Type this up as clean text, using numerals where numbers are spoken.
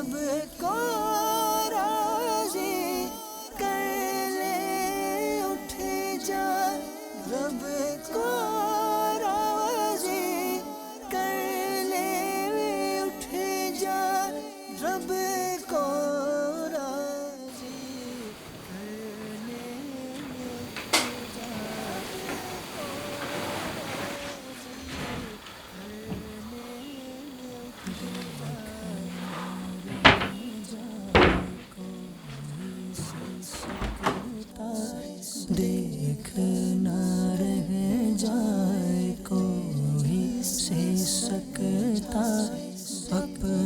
رب کو راضی کر لے اٹھ جا، رب کو راضی کر لے اٹھ جا، رب کو راضی کر لے اٹھ جا، دیکھ نہ رہ جائے کوئی سے سکتا، اپنے